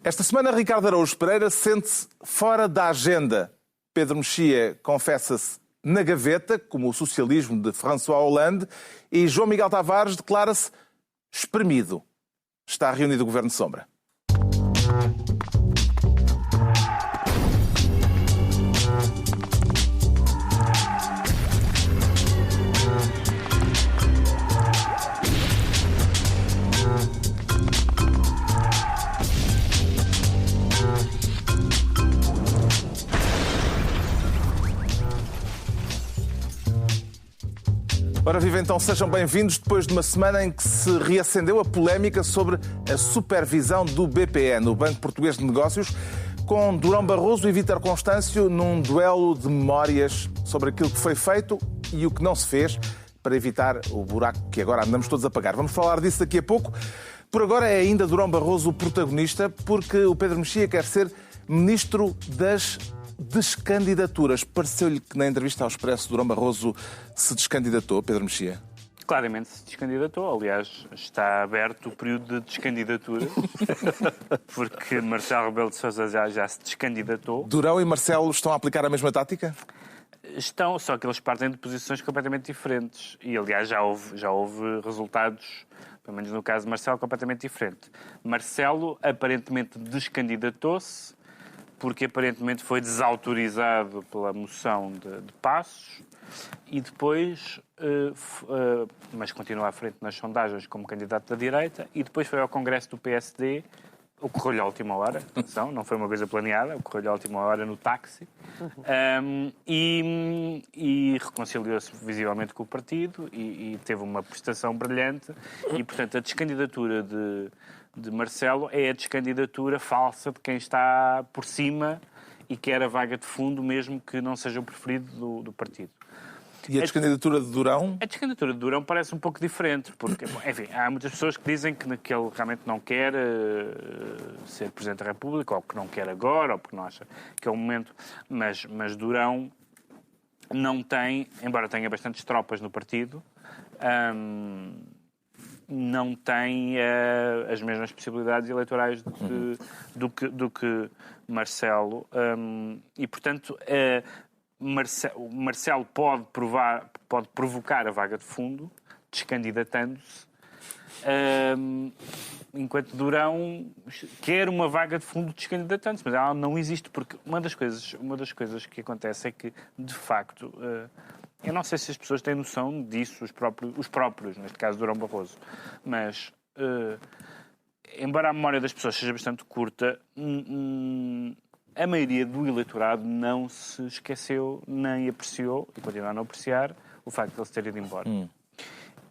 Esta semana, Ricardo Araújo Pereira sente-se fora da agenda. Pedro Mexia confessa-se na gaveta, como o socialismo de François Hollande, e João Miguel Tavares declara-se espremido. Está reunido o Governo de Sombra. Ora viva, então, sejam bem-vindos depois de uma semana em que se reacendeu a polémica sobre a supervisão do BPN, o Banco Português de Negócios, com Durão Barroso e Vítor Constâncio num duelo de memórias sobre aquilo que foi feito e o que não se fez para evitar o buraco que agora andamos todos a pagar. Vamos falar disso daqui a pouco. Por agora é ainda Durão Barroso o protagonista, porque o Pedro Mexia quer ser ministro das descandidaturas. Pareceu-lhe que na entrevista ao Expresso Durão Barroso se descandidatou, Pedro Mexia? Claramente se descandidatou. Aliás, está aberto o período de descandidatura, porque Marcelo Rebelo de Sousa já se descandidatou. Durão e Marcelo estão a aplicar a mesma tática? Estão, só que eles partem de posições completamente diferentes. E, aliás, já houve resultados, pelo menos no caso de Marcelo, completamente diferente. Marcelo aparentemente descandidatou-se porque aparentemente foi desautorizado pela moção de Passos e depois, mas continua à frente nas sondagens como candidato da direita, e depois foi ao Congresso do PSD, ocorreu-lhe à última hora, atenção, não foi uma coisa planeada, ocorreu-lhe à última hora no táxi, e reconciliou-se visivelmente com o partido e teve uma prestação brilhante, e portanto a descandidatura de Marcelo é a descandidatura falsa de quem está por cima e quer a vaga de fundo, mesmo que não seja o preferido do partido. E a descandidatura de Durão? A descandidatura de Durão parece um pouco diferente, porque, enfim, há muitas pessoas que dizem que ele realmente não quer ser Presidente da República, ou que não quer agora, ou porque não acha que é o momento, mas Durão não tem, embora tenha bastantes tropas no partido, não tem as mesmas possibilidades eleitorais do que Marcelo. E, portanto, Marcelo pode provocar a vaga de fundo, descandidatando-se, enquanto Durão quer uma vaga de fundo descandidatando-se, mas ela não existe, porque uma das coisas que acontece é que, de facto, eu não sei se as pessoas têm noção disso, os próprios, neste caso Durão Barroso, mas, embora a memória das pessoas seja bastante curta, a maioria do eleitorado não se esqueceu, nem apreciou, e continua a não apreciar, o facto de ele se ter ido embora.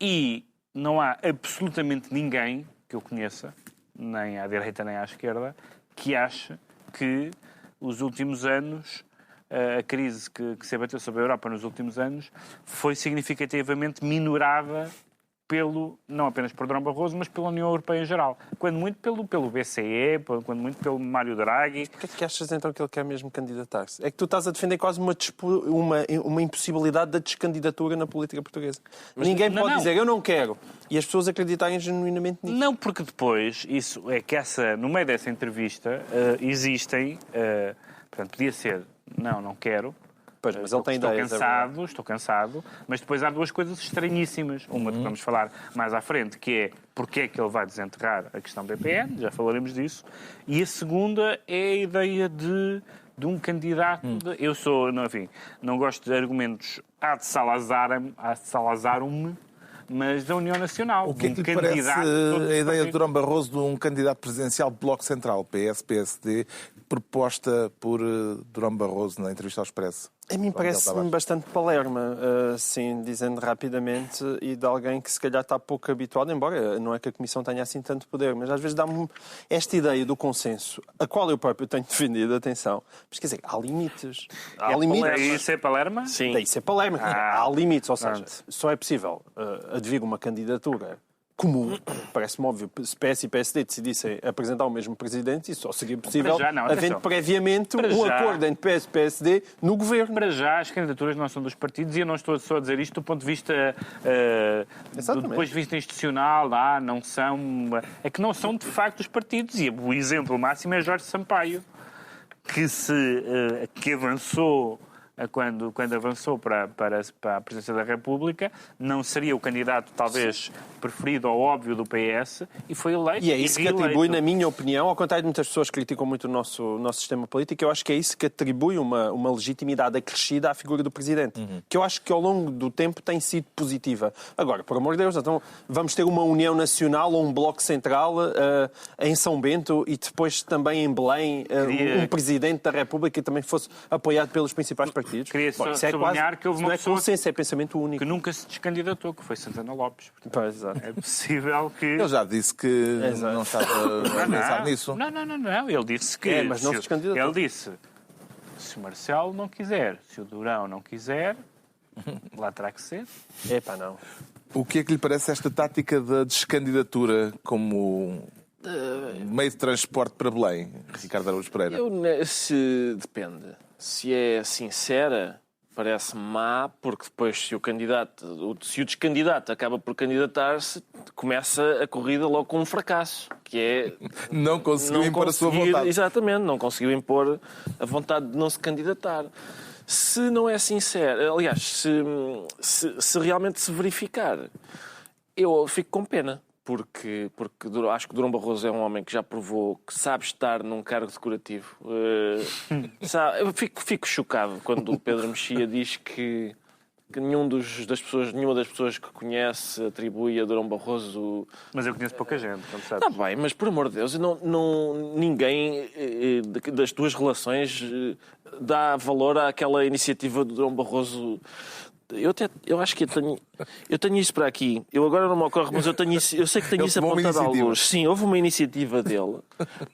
E não há absolutamente ninguém que eu conheça, nem à direita nem à esquerda, que ache que os últimos anos, a crise que se abateu sobre a Europa nos últimos anos, foi significativamente minorada não apenas por Durão Barroso, mas pela União Europeia em geral. Quando muito pelo BCE, quando muito pelo Mário Draghi. Porquê é que achas então que ele quer mesmo candidatar-se? É que tu estás a defender quase uma impossibilidade da descandidatura na política portuguesa. Mas ninguém pode dizer eu não quero e as pessoas acreditarem genuinamente nisso. Não, porque depois, isso é que no meio dessa entrevista existem, portanto, podia ser não quero. Pois, mas ele tem ideias. Estou cansado, mas depois há duas coisas estranhíssimas. Uma que vamos falar mais à frente, que é porque é que ele vai desenterrar a questão do BPN, já falaremos disso. E a segunda é a ideia de um candidato. Não gosto de argumentos ad Salazarum, mas da União Nacional. O que é que lhe parece a ideia de Durão Barroso de um candidato presidencial do Bloco Central, PS-PSD, proposta por Durão Barroso na entrevista ao Expresso? A mim parece-me bastante palerma, assim, dizendo rapidamente, e de alguém que se calhar está pouco habituado, embora não é que a Comissão tenha assim tanto poder, mas às vezes dá-me esta ideia do consenso, a qual eu próprio tenho defendido, atenção. Mas quer dizer, há limites. Daí ser palerma? Sim. Daí ser palerma. Há limites, ou seja, só é possível advir uma candidatura comum. Parece-me óbvio. Se PS e PSD decidissem apresentar o mesmo presidente, isso só seria possível havendo previamente acordo entre PS e PSD no governo. Para já, as candidaturas não são dos partidos e eu não estou só a dizer isto do ponto de vista do ponto de vista institucional, não são... É que não são de facto os partidos. E o exemplo máximo é Jorge Sampaio, que avançou... Quando avançou para a presidência da República, não seria o candidato, talvez, preferido ou óbvio do PS, e foi eleito. E é isso que atribui, na minha opinião, ao contrário de muitas pessoas que criticam muito o nosso sistema político, eu acho que é isso que atribui uma legitimidade acrescida à figura do Presidente, que eu acho que ao longo do tempo tem sido positiva. Agora, por amor de Deus, então vamos ter uma união nacional ou um bloco central em São Bento e depois também em Belém um Presidente da República que também fosse apoiado pelos principais partidos. Queria sublinhar que houve uma pessoa consenso, é pensamento único. Que nunca se descandidatou, que foi Santana Lopes. Pois, é possível que... Ele já disse que não estava a pensar nisso. Não. Ele disse que... mas não se descandidatou. Ele disse, se o Marcelo não quiser, se o Durão não quiser, lá terá que ser. Não. O que é que lhe parece esta tática da descandidatura como meio de transporte para Belém, Ricardo Araújo Pereira? Depende. Se é sincera, parece má, porque depois se o descandidato acaba por candidatar-se, começa a corrida logo com um fracasso, que é... Não conseguiu impor a sua vontade. Exatamente, não conseguiu impor a vontade de não se candidatar. Se não é sincero, aliás, se realmente se verificar, eu fico com pena. Porque acho que Durão Barroso é um homem que já provou que sabe estar num cargo decorativo. Eu fico chocado quando o Pedro Mexia diz que nenhuma das pessoas que conhece atribui a Durão Barroso... Mas eu conheço pouca gente, como sabes. Está bem, mas por amor de Deus, ninguém das duas relações dá valor àquela iniciativa do Durão Barroso... Eu acho que eu tenho isso para aqui. Eu agora não me ocorre, mas eu sei que tenho isso apontado a alguns. Sim, houve uma iniciativa dele.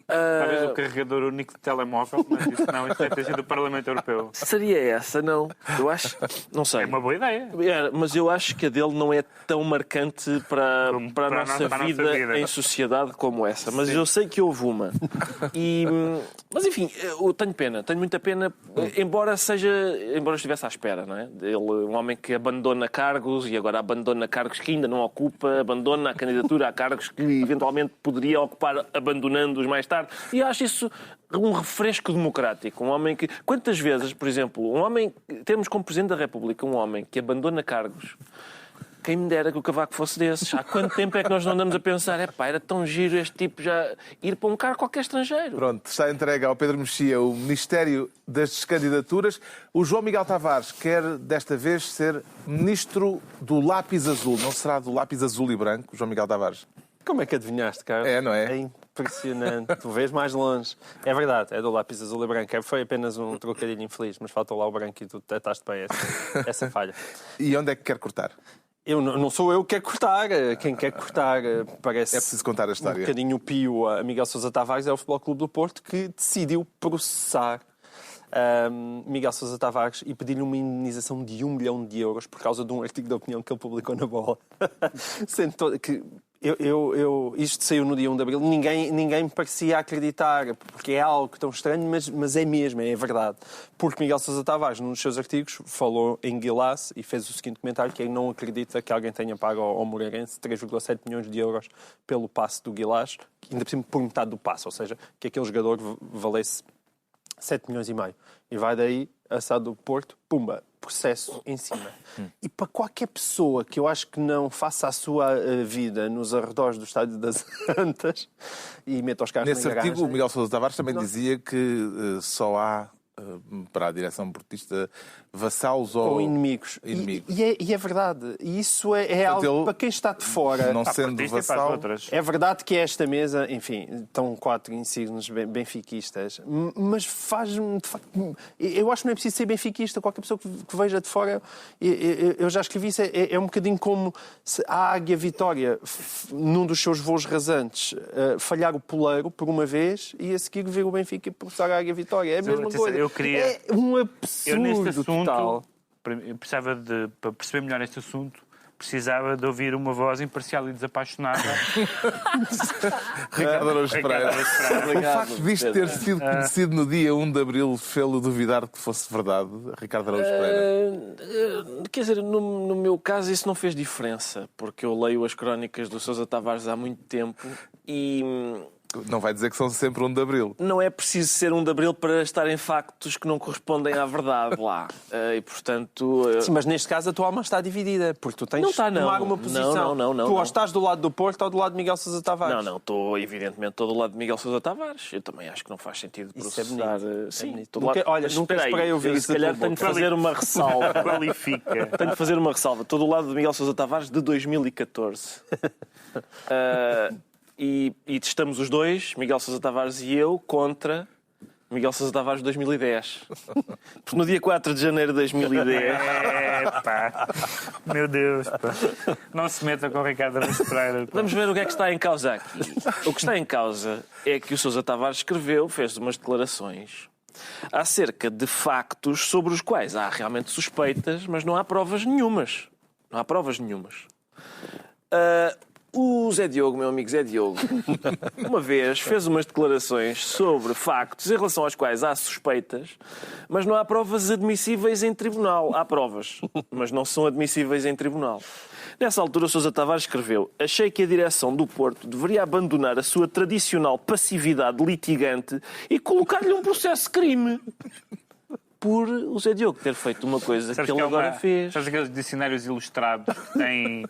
Talvez o carregador único de telemóvel, mas isso deve ter sido do Parlamento Europeu. Seria essa, não? Eu acho... Não sei. É uma boa ideia. Mas eu acho que a dele não é tão marcante para a nossa vida em sociedade como essa. Mas eu sei que houve uma. Mas enfim, eu tenho muita pena, embora estivesse à espera, não é? Ele, um homem que abandona cargos e agora abandona cargos que ainda não ocupa, abandona a candidatura a cargos que eventualmente poderia ocupar abandonando-os mais tarde. E acho isso um refresco democrático. Um homem que... Quantas vezes, por exemplo, temos como Presidente da República um homem que abandona cargos. Quem me dera que o Cavaco fosse desses. Há quanto tempo é que nós não andamos a pensar era tão giro este tipo já ir para um cargo qualquer estrangeiro? Pronto, está entregue ao Pedro Mexia o Ministério das Descandidaturas. O João Miguel Tavares quer, desta vez, ser Ministro do Lápis Azul. Não será do lápis azul e branco, João Miguel Tavares? Como é que adivinhaste, Carlos? É, não é? É impressionante. Tu vês mais longe. É verdade, é do lápis azul e branco. Foi apenas um trocadilho infeliz, mas faltou lá o branco e tu detestaste bem essa falha. E onde é que quer cortar? Não sou eu que quer cortar. Quem quer cortar parece... É preciso contar a história. Um bocadinho pio a Miguel Sousa Tavares, é o Futebol Clube do Porto que decidiu processar Miguel Sousa Tavares e pedir-lhe uma indenização de 1 milhão de euros por causa de um artigo de opinião que ele publicou na Bola. Isto saiu no dia 1 de Abril, ninguém me parecia acreditar, porque é algo tão estranho, mas é mesmo, é verdade. Porque Miguel Sousa Tavares, num dos seus artigos, falou em Guilasse e fez o seguinte comentário, que ele não acredita que alguém tenha pago ao Moreirense 3,7 milhões de euros pelo passe do Guilasse, ainda por cima por metade do passe, ou seja, que aquele jogador valesse 7 milhões e meio. E vai daí, assado do Porto, pumba, processo em cima. E para qualquer pessoa que eu acho que não faça a sua vida nos arredores do Estádio das Antas e meta os carros nesse na garagem... artigo, o Miguel Sousa Tavares também dizia que só há, para a direção portista, vassalos ou inimigos. E é verdade. E isso é algo para quem está de fora. Não sendo vassal... É verdade que esta mesa, enfim, estão 4 insignes benfiquistas, mas faz-me, de facto... Eu acho que não é preciso ser benfiquista. Qualquer pessoa que veja de fora... Eu já escrevi isso. É um bocadinho como se a Águia Vitória, num dos seus voos rasantes, falhar o poleiro por uma vez e a seguir ver o Benfica e processar a Águia Vitória. É a mesma coisa. É um absurdo. Eu neste assunto, total. Eu precisava para perceber melhor este assunto, precisava de ouvir uma voz imparcial e desapaixonada. Ricardo Araújo Pereira. O facto disto ter sido conhecido no dia 1 de Abril fê-lo duvidar de que fosse verdade, Ricardo Araújo Pereira? Quer dizer, no meu caso isso não fez diferença, porque eu leio as crónicas do Sousa Tavares há muito tempo e... Não vai dizer que são sempre 1 de Abril. Não é preciso ser 1 de Abril para estarem factos que não correspondem à verdade lá. E, portanto... Sim, mas neste caso a tua alma está dividida, porque tu tens Não está, de tomar não. uma posição. Tu ou estás do lado do Porto ou do lado de Miguel Sousa Tavares. Não, evidentemente estou do lado de Miguel Sousa Tavares. Eu também acho que não faz sentido processar... Sim, Olha, nunca esperei ouvir isso. Se calhar tenho de fazer uma ressalva. Qualifica. Tenho de fazer uma ressalva. Estou do lado de Miguel Sousa Tavares de 2014. E estamos os dois, Miguel Sousa Tavares e eu, contra Miguel Sousa Tavares de 2010. Porque no dia 4 de janeiro de 2010... Pá. Meu Deus, pá. Não se meta com o Ricardo Araújo Pereira. Vamos ver o que é que está em causa aqui. O que está em causa é que o Sousa Tavares fez umas declarações acerca de factos sobre os quais há realmente suspeitas, mas não há provas nenhumas. O Zé Diogo, meu amigo Zé Diogo, uma vez fez umas declarações sobre factos em relação aos quais há suspeitas, mas não há provas admissíveis em tribunal. Há provas, mas não são admissíveis em tribunal. Nessa altura, Sousa Tavares escreveu: achei que a direção do Porto deveria abandonar a sua tradicional passividade litigante e colocar-lhe um processo de crime. Por o Zé Diogo ter feito uma coisa que ele agora fez. Sabes aqueles dicionários ilustrados que têm,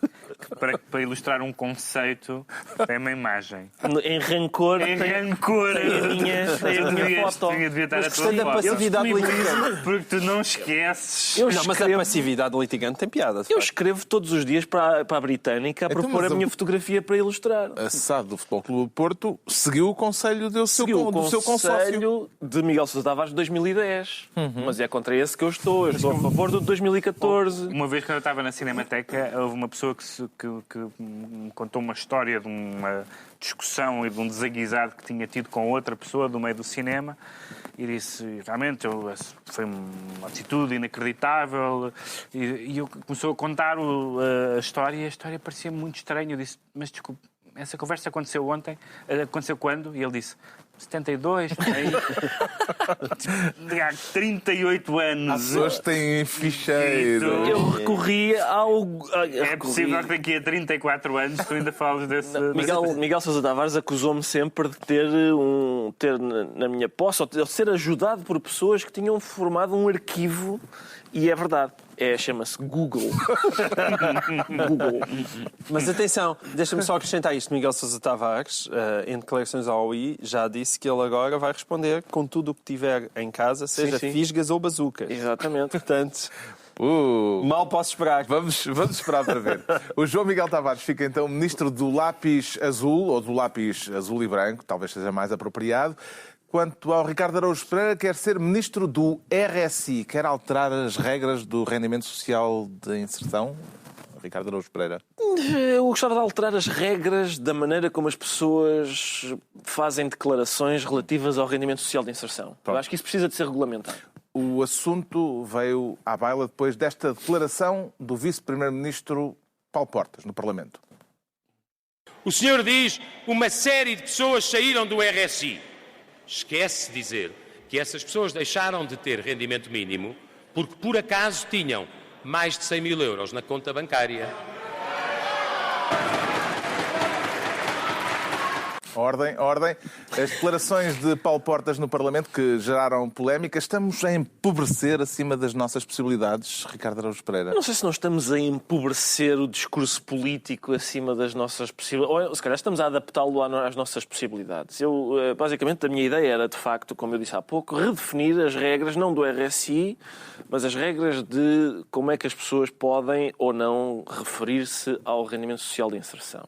para ilustrar um conceito, tem uma imagem. Em rancor, tem a minha foto. Devia estar a Gostei da passividade litigante. Porque tu não esqueces. Mas a passividade litigante tem piada. Eu escrevo todos os dias para a Britânica a propor a minha fotografia para ilustrar. A SAD do Futebol Clube do Porto seguiu o conselho do seu consórcio. Conselho de Miguel Sousa Tavares de 2010. Mas é contra esse que eu estou. Eu estou a favor do de 2014. Uma vez, quando eu estava na Cinemateca, houve uma pessoa que me contou uma história de uma discussão e de um desaguisado que tinha tido com outra pessoa do meio do cinema e disse, realmente, foi uma atitude inacreditável e eu começou a contar a história e a história parecia muito estranha. Eu disse, mas desculpe, essa conversa aconteceu ontem? Aconteceu quando? E ele disse... 72, há 38 anos. As pessoas têm ficheiro. Eu recorri ao... É possível que daqui a 34 anos tu ainda falas desse... Miguel Sousa Tavares acusou-me sempre de ter na minha posse, ou de ser ajudado por pessoas que tinham formado um arquivo, e é verdade. Chama-se Google. Google. Mas atenção, deixa-me só acrescentar isto. Miguel Sousa Tavares, em declarações ao OI, já disse que ele agora vai responder com tudo o que tiver em casa, seja fisgas ou bazucas. Exatamente. Portanto, mal posso esperar. Vamos esperar para ver. O João Miguel Tavares fica então ministro do lápis azul, ou do lápis azul e branco, talvez seja mais apropriado. Quanto ao Ricardo Araújo Pereira, quer ser ministro do RSI, quer alterar as regras do rendimento social de inserção? Ricardo Araújo Pereira. Eu gostava de alterar as regras da maneira como as pessoas fazem declarações relativas ao rendimento social de inserção. Eu acho que isso precisa de ser regulamentado. O assunto veio à baila depois desta declaração do vice-primeiro-ministro Paulo Portas, no Parlamento. O senhor diz uma série de pessoas saíram do RSI. Esquece de dizer que essas pessoas deixaram de ter rendimento mínimo porque, por acaso, tinham mais de 100 mil euros na conta bancária. Ordem, ordem. As declarações de Paulo Portas no Parlamento que geraram polémica. Estamos a empobrecer acima das nossas possibilidades, Ricardo Araújo Pereira? Não sei se nós estamos a empobrecer o discurso político acima das nossas possibilidades. Ou se calhar estamos a adaptá-lo às nossas possibilidades. Basicamente, a minha ideia era, de facto, como eu disse há pouco, redefinir as regras, não do RSI, mas as regras de como é que as pessoas podem ou não referir-se ao rendimento social de inserção.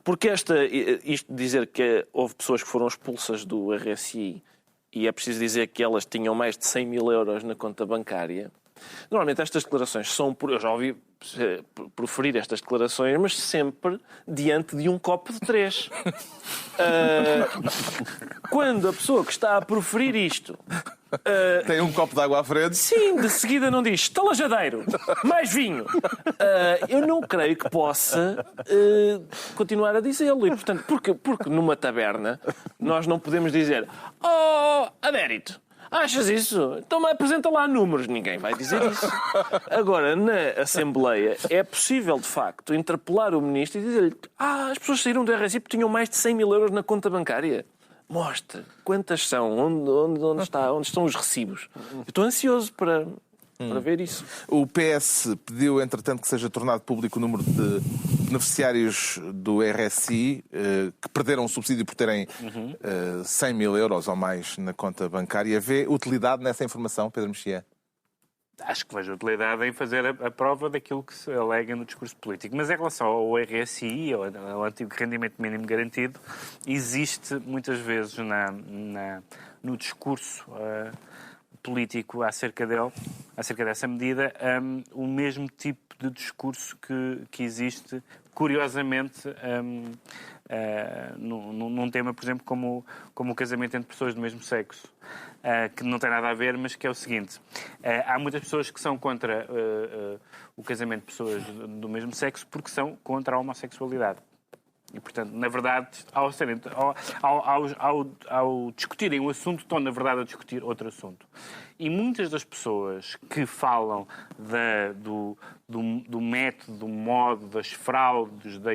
Porque isto de dizer que houve pessoas que foram expulsas do RSI e é preciso dizer que elas tinham mais de 100 mil euros na conta bancária, normalmente estas declarações são... Eu já ouvi proferir estas declarações, mas sempre diante de um copo de 3. Quando a pessoa que está a proferir isto Tem um copo de água à frente. Sim, de seguida não diz estalajadeiro, mais vinho. Eu não creio que possa continuar a dizê-lo. E, portanto, porque numa taberna nós não podemos dizer Adérito, achas isso? Então me apresenta lá números. Ninguém vai dizer isso. Agora, na Assembleia, é possível, de facto, interpelar o Ministro e dizer-lhe as pessoas saíram do RSI porque tinham mais de 100 mil euros na conta bancária. Mostra quantas são, onde estão os recibos. Eu estou ansioso para ver isso. O PS pediu, entretanto, que seja tornado público o número de beneficiários do RSI que perderam o subsídio por terem 100 mil euros ou mais na conta bancária. Vê utilidade nessa informação, Pedro Mexia? Acho que vejo utilidade em fazer a prova daquilo que se alega no discurso político. Mas em relação ao RSI, ao antigo rendimento mínimo garantido, existe muitas vezes no discurso político acerca dessa medida o mesmo tipo de discurso que existe, curiosamente, num tema, por exemplo, como o casamento entre pessoas do mesmo sexo. Que não tem nada a ver, mas que é o seguinte. Há muitas pessoas que são contra o casamento de pessoas do mesmo sexo porque são contra a homossexualidade. E, portanto, na verdade, ao discutirem o assunto, estão, na verdade, a discutir outro assunto. E muitas das pessoas que falam do método, do modo, das fraudes do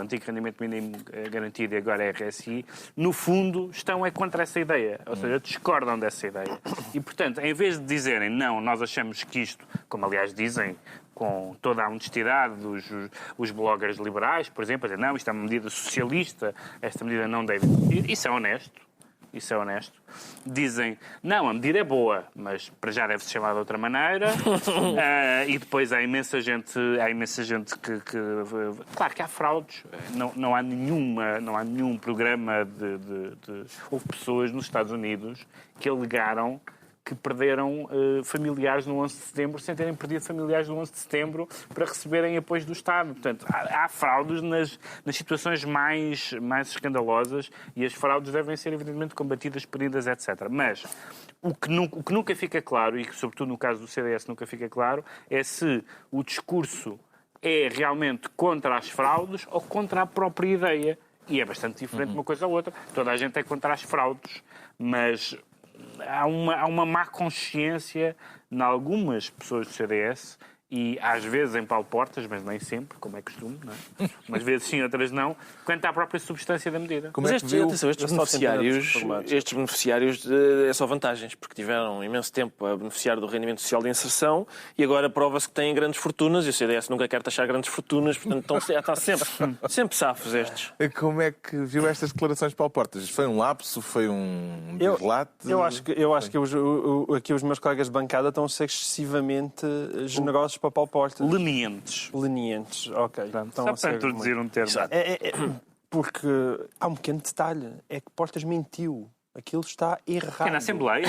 antigo rendimento mínimo garantido e agora RSI, no fundo, estão contra essa ideia. Ou seja, discordam dessa ideia. E, portanto, em vez de dizerem, não, nós achamos que isto, como aliás dizem, com toda a honestidade os bloggers liberais, por exemplo, a dizer, não, isto é uma medida socialista, esta medida não deve... Isso é honesto. Dizem, não, a medida é boa, mas para já deve-se chamar de outra maneira. E depois há imensa gente que... Claro que há fraudes. Não há nenhum programa Houve pessoas nos Estados Unidos que alegaram que perderam familiares no 11 de setembro sem terem perdido familiares no 11 de setembro para receberem apoios do Estado. Portanto, há fraudes nas situações mais escandalosas e as fraudes devem ser, evidentemente, combatidas, punidas, etc. Mas o que nunca fica claro, e que, sobretudo no caso do CDS nunca fica claro, é se o discurso é realmente contra as fraudes ou contra a própria ideia. E é bastante diferente uma coisa à outra. Toda a gente é contra as fraudes, mas... Há uma má consciência em algumas pessoas do CDS e às vezes em Paulo Portas, mas nem sempre, como é costume, não é? Umas vezes sim, outras não, quanto à própria substância da medida. Mas estes beneficiários é só vantagens, porque tiveram imenso tempo a beneficiar do rendimento social de inserção e agora prova-se que têm grandes fortunas e o CDS nunca quer taxar grandes fortunas, portanto está sempre safos estes. Como é que viu estas declarações de Paulo Portas? Foi um lapso? Foi um dislate? Eu acho que aqui os meus colegas de bancada estão a ser excessivamente generosos para Paulo Portas. Lenientes, ok. Só para introduzir um termo. Porque há um pequeno detalhe. É que Portas mentiu. Aquilo está errado. É na Assembleia?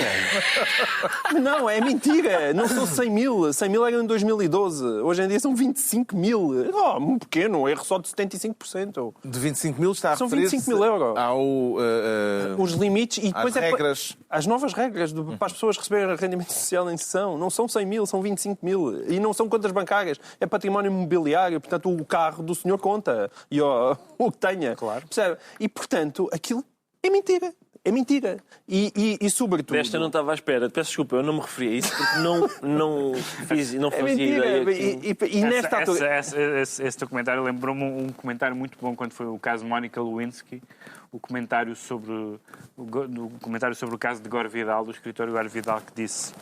Não, é mentira. Não são 100 mil. 100 mil eram em 2012. Hoje em dia são 25 mil. Um pequeno, erro só de 75%. De 25 mil está a são referir-se 25 mil euros. Os limites e depois regras. As novas regras para as pessoas receberem rendimento social em sessão. Não são 100 mil, são 25 mil. E não são contas bancárias. É património imobiliário. Portanto, o carro do senhor conta. E o que tenha. Claro. Percebe? E, portanto, aquilo é mentira. É mentira. E sobretudo... Desta eu não estava à espera. Peço desculpa, eu não me referi a isso porque não fazia ideia. E nesta altura... Esse documentário lembrou-me um comentário muito bom quando foi o caso Mónica Lewinsky, o comentário sobre o caso de Gore Vidal, do escritor Gore Vidal, que disse: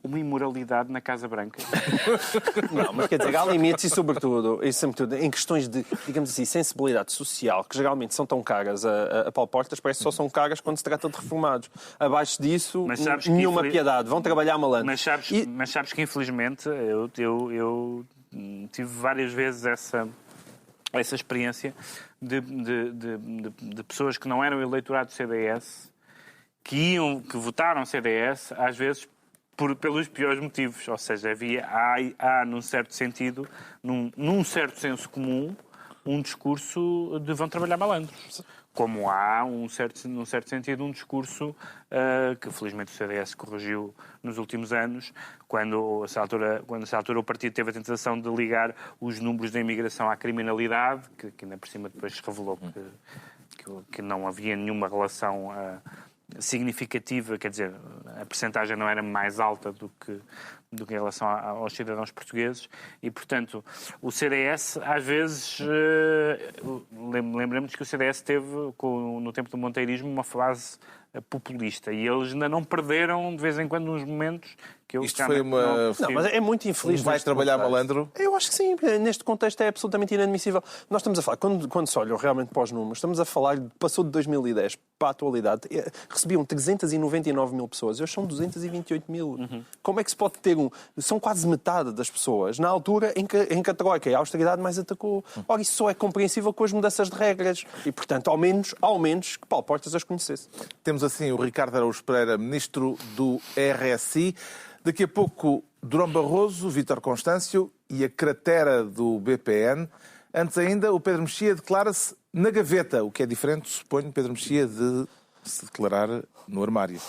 uma imoralidade na Casa Branca. Não, mas quer dizer, há limites e sobretudo em questões de, digamos assim, sensibilidade social, que geralmente são tão caras a Paulo Portas, parece que só são caras quando se trata de reformados. Abaixo disso, nenhuma piedade. Vão trabalhar malandro. Mas sabes que, infelizmente, eu tive várias vezes essa experiência de pessoas que não eram eleitorado do CDS, que votaram CDS, às vezes pelos piores motivos. Ou seja, há num certo sentido, num certo senso comum, um discurso de vão trabalhar malandros. como há, num certo sentido, um discurso que felizmente o CDS corrigiu nos últimos anos, quando a essa altura o partido teve a tentação de ligar os números da imigração à criminalidade, que ainda por cima depois se revelou que não havia nenhuma relação significativa, quer dizer, a percentagem não era mais alta do que em relação aos cidadãos portugueses e, portanto, o CDS, às vezes, lembramos que o CDS teve, no tempo do monteirismo, uma fase populista e eles ainda não perderam, de vez em quando, uns momentos que eu... Isto foi uma... Não, mas é muito infeliz. Vai trabalhar malandro? Eu acho que sim. Neste contexto é absolutamente inadmissível. Nós estamos a falar, quando se olha realmente para os números, estamos a falar, passou de 2010 para a atualidade, recebiam 399 mil pessoas, hoje são 228 mil. Uhum. Como é que se pode ter São quase metade das pessoas, na altura em que a Troika e a austeridade mais atacou. Ora, isso só é compreensível com as mudanças de regras. E, portanto, ao menos que Paulo Portas as conhecesse. Temos assim o Ricardo Araújo Pereira, ministro do RSI. Daqui a pouco, Durão Barroso, Vítor Constâncio e a cratera do BPN. Antes ainda, o Pedro Mexia declara-se na gaveta, o que é diferente, suponho, Pedro Mexia, de se declarar no armário.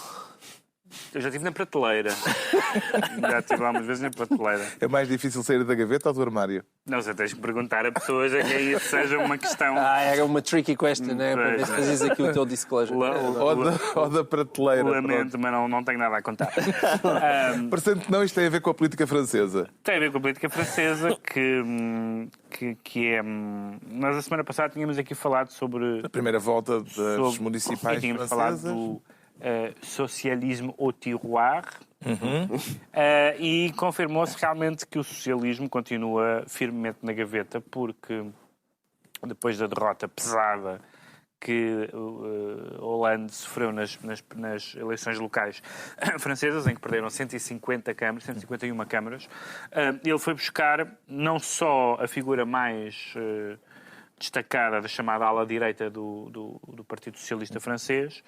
Eu já estive na prateleira. Já estive algumas vezes na prateleira. É mais difícil sair da gaveta ou do armário? Não sei, tens que perguntar a pessoas a quem isso seja uma questão. Era uma tricky question, né? Para ver se fazias aqui o teu disclosure. Ou da prateleira. Lamento, mas não tenho nada a contar. Parecendo que não, isto tem a ver com a política francesa. Tem a ver com a política francesa, que é... Nós, a semana passada, tínhamos aqui falado sobre... A primeira volta das municipais tínhamos francesas. Falado do socialismo au tiroir. E confirmou-se realmente que o socialismo continua firmemente na gaveta, porque depois da derrota pesada que Hollande sofreu nas eleições locais francesas, em que perderam 151 câmaras, ele foi buscar não só a figura mais destacada da chamada ala direita do Partido Socialista francês,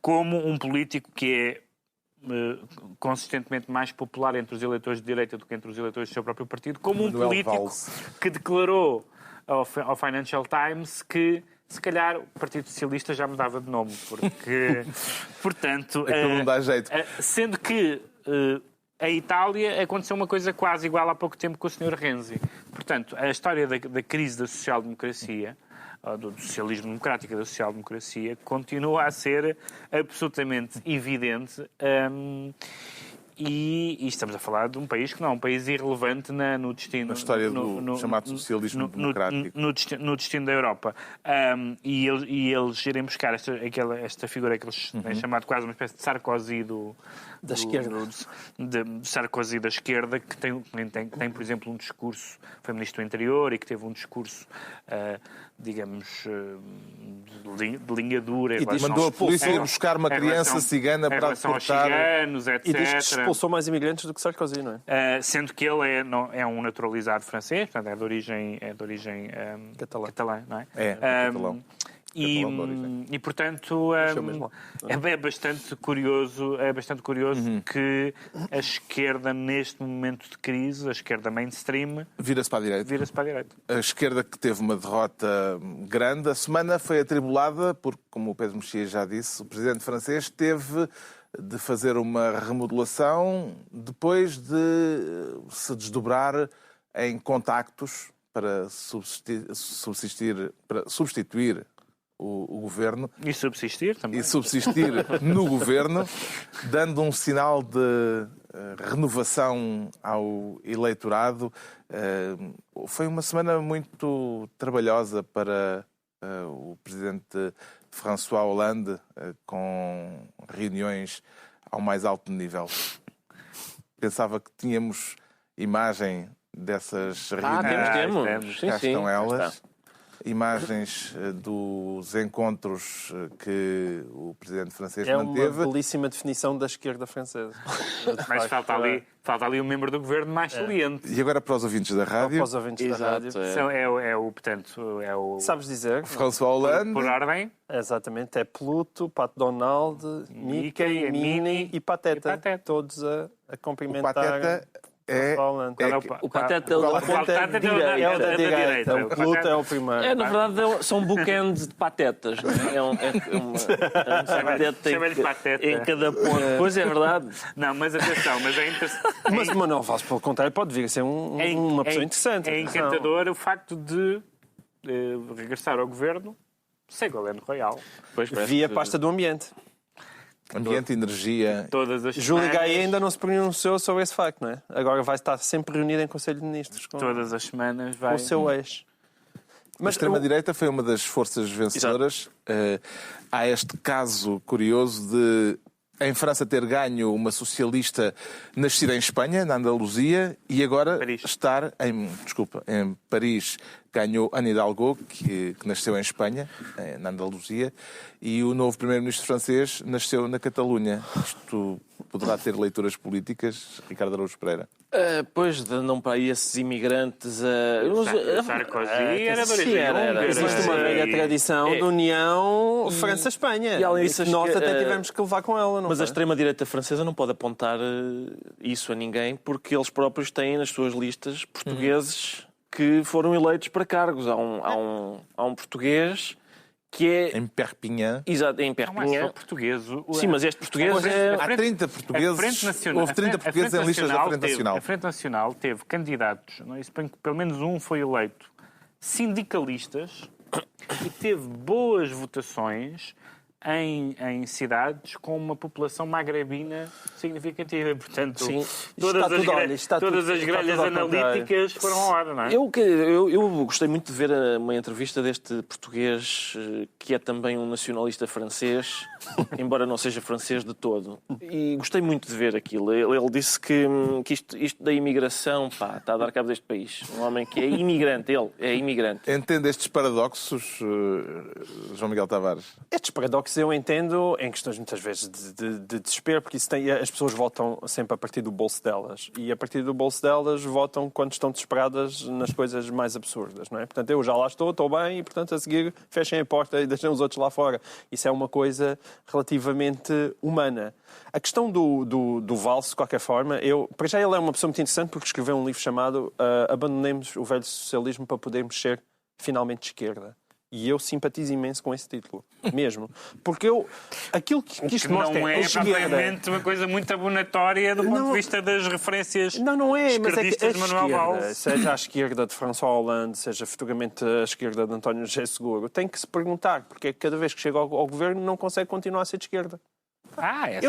como um político que é consistentemente mais popular entre os eleitores de direita do que entre os eleitores do seu próprio partido, como Manuel um político Valls, que declarou ao Financial Times que se calhar o Partido Socialista já mudava de nome, porque, portanto... Aquilo não dá jeito. Sendo que a Itália aconteceu uma coisa quase igual há pouco tempo com o Sr. Renzi. Portanto, a história da crise da social-democracia, do socialismo democrático e da social-democracia, continua a ser absolutamente evidente. E estamos a falar de um país que não é um país irrelevante no destino... Na história do chamado socialismo democrático. No destino da Europa. E eles irem buscar esta figura que eles têm chamado quase uma espécie de Sarkozy da esquerda. De Sarkozy da esquerda, que tem, por exemplo, um discurso, foi ministro do Interior e que teve um discurso, digamos, de linha dura. E mandou a polícia ir buscar uma criança cigana para deportar. Aos ciganos, etc. E diz que expulsou mais imigrantes do que Sarkozy, não é? Sendo que ele é um naturalizado francês, portanto é de origem catalã, não é? É catalão. E portanto, é bastante curioso que a esquerda, neste momento de crise, a esquerda mainstream... Vira-se para a direita. A esquerda que teve uma derrota grande. A semana foi atribulada, porque, como o Pedro Mexia já disse, o presidente francês teve de fazer uma remodelação depois de se desdobrar em contactos para substituir o governo. E subsistir também. E subsistir no governo, dando um sinal de renovação ao eleitorado. Foi uma semana muito trabalhosa para o presidente François Hollande, com reuniões ao mais alto nível. Pensava que tínhamos imagem dessas reuniões. Temos. Cá estão elas. Imagens dos encontros que o presidente francês manteve. É uma belíssima definição da esquerda francesa. Mas falta ali um membro do governo mais saliente. E agora para os ouvintes da rádio. Para os ouvintes da rádio. É o Sabes dizer? François Hollande. Por ordem. Exatamente. É Pluto, Pato Donald, Mickey, Minnie e Pateta. Todos a cumprimentar. O Pateta É O Pateta é o O Pateta é é o da direita. O Pluto é o primeiro. na verdade, são bookends de patetas. Não é? Um pateta Chama-lhe Pateta. em cada ponto. Pois é verdade. Não, mas atenção, mas é interessante. Mas o Manuel Valls, pelo contrário, pode vir a ser uma pessoa interessante. É encantador o facto de regressar ao governo sem Ségolène Royal. Via pasta do ambiente. Ambiente, energia. Todas as Júlia semanas, Gaia ainda não se pronunciou sobre esse facto, não é? Agora vai estar sempre reunida em Conselho de Ministros com todas as semanas o vai. seu ex. A extrema-direita foi uma das forças vencedoras. Há este caso curioso de, em França, ter ganho uma socialista nascida em Espanha, na Andaluzia, e agora estar em Paris. Ganhou Anne Hidalgo, que nasceu em Espanha, na Andaluzia, e o novo primeiro-ministro francês nasceu na Catalunha. Isto poderá ter leituras políticas, Ricardo Araújo Pereira? Pois, não para aí esses imigrantes... Sarkozy era era. Existe uma velha tradição de união França-Espanha. E além disso, nós até tivemos que levar com ela, não Mas foi? a extrema-direita francesa não pode apontar isso a ninguém, porque eles próprios têm nas suas listas portugueses que foram eleitos para cargos. Há um português que é... Em Perpignan. Exato, em Não é só Perpignan. português. Sim, mas este português é... Há 30 portugueses. Houve 30 portugueses em listas da Frente Nacional. A Frente Nacional teve candidatos, não é? Pelo menos um foi eleito, sindicalistas, e teve boas votações em cidades com uma população magrebina significativa. Portanto, Sim. todas as grelhas analíticas foram à hora, não é? Eu gostei muito de ver uma entrevista deste português que é também um nacionalista francês, embora não seja francês de todo. E gostei muito de ver aquilo. Ele disse que isto da imigração, está a dar cabo deste país. Um homem que é imigrante, ele é imigrante. Entende estes paradoxos, João Miguel Tavares? Estes paradoxos eu entendo em questões muitas vezes de desespero, porque as pessoas votam sempre a partir do bolso delas. E a partir do bolso delas votam quando estão desesperadas nas coisas mais absurdas, não é? Portanto, eu já lá estou bem, e portanto a seguir fechem a porta e deixem os outros lá fora. Isso é uma coisa relativamente humana. A questão do Valls, de qualquer forma, para já ele é uma pessoa muito interessante porque escreveu um livro chamado Abandonemos o Velho Socialismo para podermos ser finalmente de esquerda. E eu simpatizo imenso com esse título, mesmo. Porque aquilo que isto mostra não é propriamente uma coisa muito abonatória do ponto de vista das referências não é, mas é que a de Manuel Valls. seja a esquerda de François Hollande, seja futuramente a esquerda de António José Seguro, tem que se perguntar porque é que cada vez que chega ao governo não consegue continuar a ser de esquerda.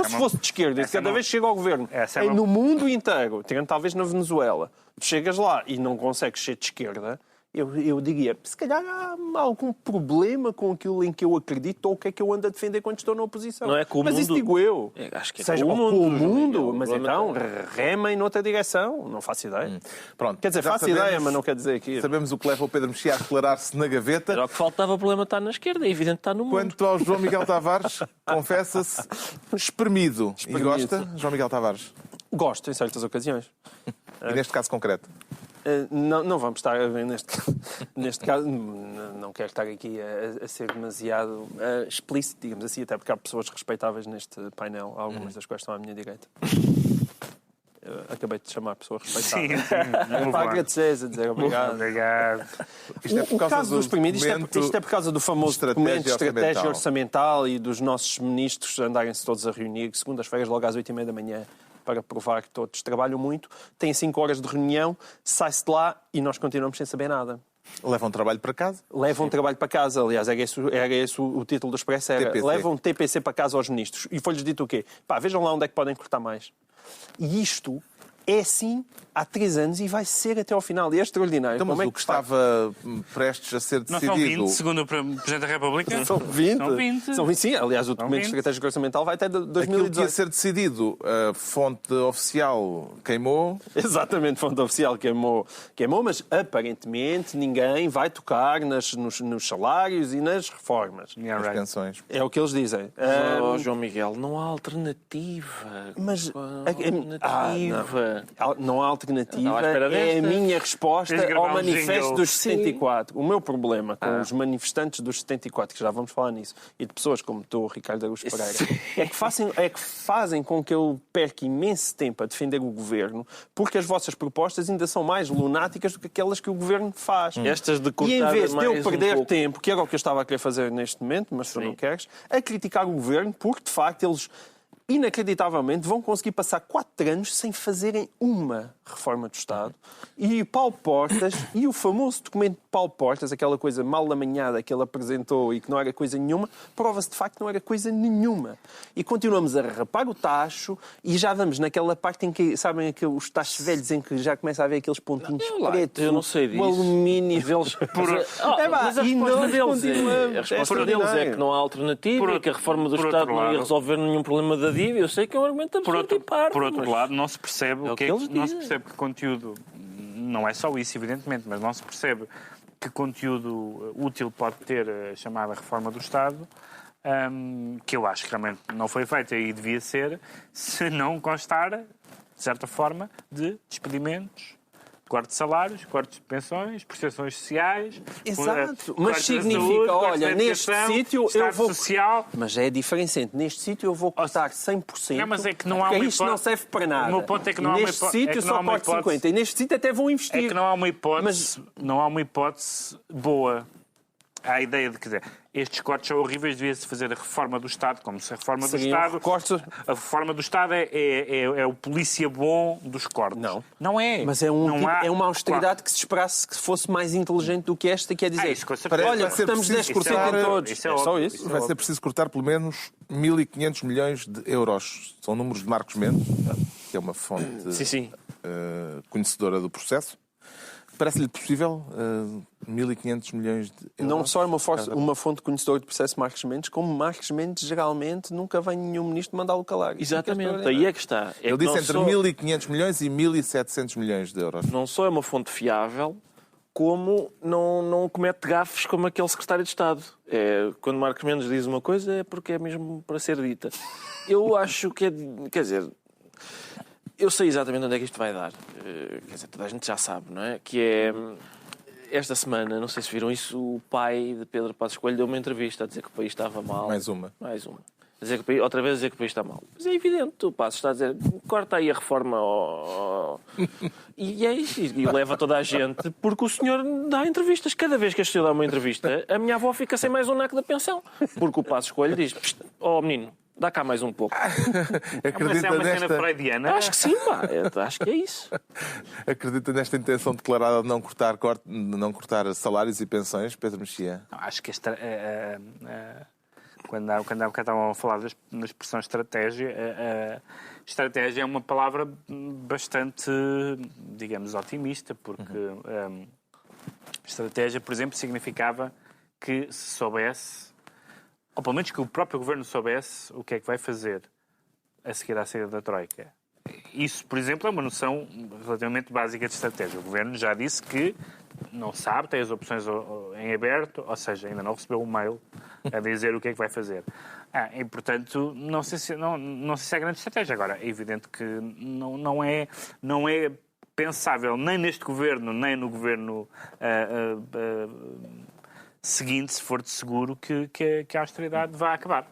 Se fosse de esquerda e cada vez que chega ao governo, no mundo inteiro, tirando talvez na Venezuela, chegas lá e não consegues ser de esquerda, eu diria, se calhar há algum problema com aquilo em que eu acredito ou o que é que eu ando a defender quando estou na oposição. Não é com o mas mundo... isso digo eu. Acho que é seja com o mundo, mas então remem noutra direção. Não faço ideia. Pronto, quer dizer, faço ideia, mas não quer dizer que... Sabemos o que leva o Pedro Mexia a declarar-se na gaveta. Era o que faltava, o problema está na esquerda, é evidente que está no mundo. Quanto ao João Miguel Tavares, confessa-se espremido. E gosta, João Miguel Tavares? Gosto, em certas ocasiões. E neste caso concreto? Não vamos estar neste caso, não quero estar aqui a ser demasiado explícito, digamos assim, até porque há pessoas respeitáveis neste painel, algumas das quais estão à minha direita. Acabei de chamar pessoa respeitável. Sim. Para agradecer, a dizer obrigado. Obrigado. O caso dos espremidos, isto é por causa do famoso documento de estratégia orçamental e dos nossos ministros andarem-se todos a reunir segundas-feiras, logo às 8h30 da manhã, para provar que todos trabalham muito, têm 5 horas de reunião, sai-se de lá e nós continuamos sem saber nada. Levam trabalho para casa? Levam trabalho para casa, aliás, era esse o título do Expresso, era TPC. Levam TPC para casa aos ministros. E foi-lhes dito o quê? Vejam lá onde é que podem cortar mais. E isto é assim há 3 anos e vai ser até ao final. E é extraordinário. Então, mas o que estava prestes a ser decidido... Não são 20, segundo o Presidente da República? São 20. São 20. São 20, sim. Aliás, o documento estratégico orçamental vai até 2018. Aquilo que ia ser decidido, a fonte oficial queimou. Exatamente, fonte oficial queimou, mas aparentemente ninguém vai tocar nos salários e nas reformas. As pensões. É o que eles dizem. João Miguel, não há alternativa. Mas... alternativa. Não há alternativa, à espera é a desta. minha resposta Tens de gravar ao manifesto jingle. dos 74. O meu problema com os manifestantes dos 74, que já vamos falar nisso, e de pessoas como tu, Ricardo Araújo Pereira, é que fazem com que eu perca imenso tempo a defender o governo, porque as vossas propostas ainda são mais lunáticas do que aquelas que o governo faz. Estas de cortar E em vez de eu mais perder pouco. tempo, que era o que eu estava a querer fazer neste momento, mas tu não queres, a criticar o governo, porque de facto eles inacreditavelmente vão conseguir passar 4 anos sem fazerem uma reforma do Estado. E o Paulo Portas, e o famoso documento de Paulo Portas, aquela coisa mal amanhada que ele apresentou e que não era coisa nenhuma, prova-se de facto que não era coisa nenhuma. E continuamos a rapar o tacho e já vamos naquela parte em que, sabem, os tachos velhos em que já começa a haver aqueles pontinhos pretos, eu não sei disso. o alumínio. Mas a resposta deles é que não há alternativa e que a reforma do Estado não ia resolver nenhum problema da dívida. Eu sei que é um argumento absurdo e parvo. Por outro lado, não se percebe o que eles não se dizem. percebe que conteúdo, não é só isso, evidentemente, mas não se percebe que conteúdo útil pode ter a chamada reforma do Estado, que eu acho que realmente não foi feita e devia ser, se não constar, de certa forma, de despedimentos, corte de salários, cortes de pensões, prestações sociais. Exato, mas cortes da significa, saúde, cortes olha, da neste educação, sítio eu Estado vou... social. Mas é diferenciante. Neste sítio eu vou cortar 100%, Não, mas é que não há porque uma isto não hipótese. serve para nada. O meu ponto é que não E há uma neste hipótese. sítio só corto 50%. E neste sítio até vou investir. É que não há uma hipótese, não há uma hipótese boa. Há a ideia de que estes cortes são horríveis, devia-se fazer a reforma do Estado, como se a reforma do Estado... A reforma do Estado é o polícia bom dos cortes. Não. Não é. Mas é, é uma austeridade que se esperasse que fosse mais inteligente do que esta, quer dizer, isso, com certeza. olha, Vai ser estamos preciso 10% em todos. Isso é É só óbvio. isso. Vai ser preciso cortar pelo menos 1.500 milhões de euros. São números de Marcos Mendes, que é uma fonte conhecedora do processo. Parece-lhe possível 1.500 milhões de euros? Não só é uma fonte conhecedora de processo Marcos Mendes, como Marcos Mendes geralmente nunca vem nenhum ministro mandá-lo calar. Exatamente, aí é que está. Ele disse entre 1.500 milhões e 1.700 milhões de euros. Não só é uma fonte fiável, como não comete gafes como aquele secretário de Estado. Quando Marcos Mendes diz uma coisa é porque é mesmo para ser dita. Eu acho que quer dizer, eu sei exatamente onde é que isto vai dar. Quer dizer, toda a gente já sabe, não é? Que é, esta semana, não sei se viram isso, o pai de Pedro Passos Coelho deu uma entrevista a dizer que o país estava mal. Mais uma. Outra vez a dizer que o país está mal. Mas é evidente, o Passos está a dizer, corta aí a reforma. E é isso, e leva toda a gente, porque o senhor dá entrevistas. Cada vez que este senhor dá uma entrevista, a minha avó fica sem mais um naco da pensão. Porque o Passos Coelho diz, menino, dá cá mais um pouco. Mas é uma cena freudiana. Acho que sim, pá. Acho que é isso. Acredita nesta intenção declarada de não cortar salários e pensões, Pedro Mexia? Acho que quando estavam a falar da expressão estratégia, estratégia é uma palavra bastante, digamos, otimista, porque estratégia, por exemplo, significava que se soubesse, ou pelo menos que o próprio governo soubesse o que é que vai fazer a seguir à saída da Troika. Isso, por exemplo, é uma noção relativamente básica de estratégia. O governo já disse que não sabe, tem as opções em aberto, ou seja, ainda não recebeu um mail a dizer o que é que vai fazer. E, portanto, não sei se é grande estratégia. Agora, é evidente que não é pensável, nem neste governo, nem no governo seguinte, se for de seguro, que a austeridade vai acabar.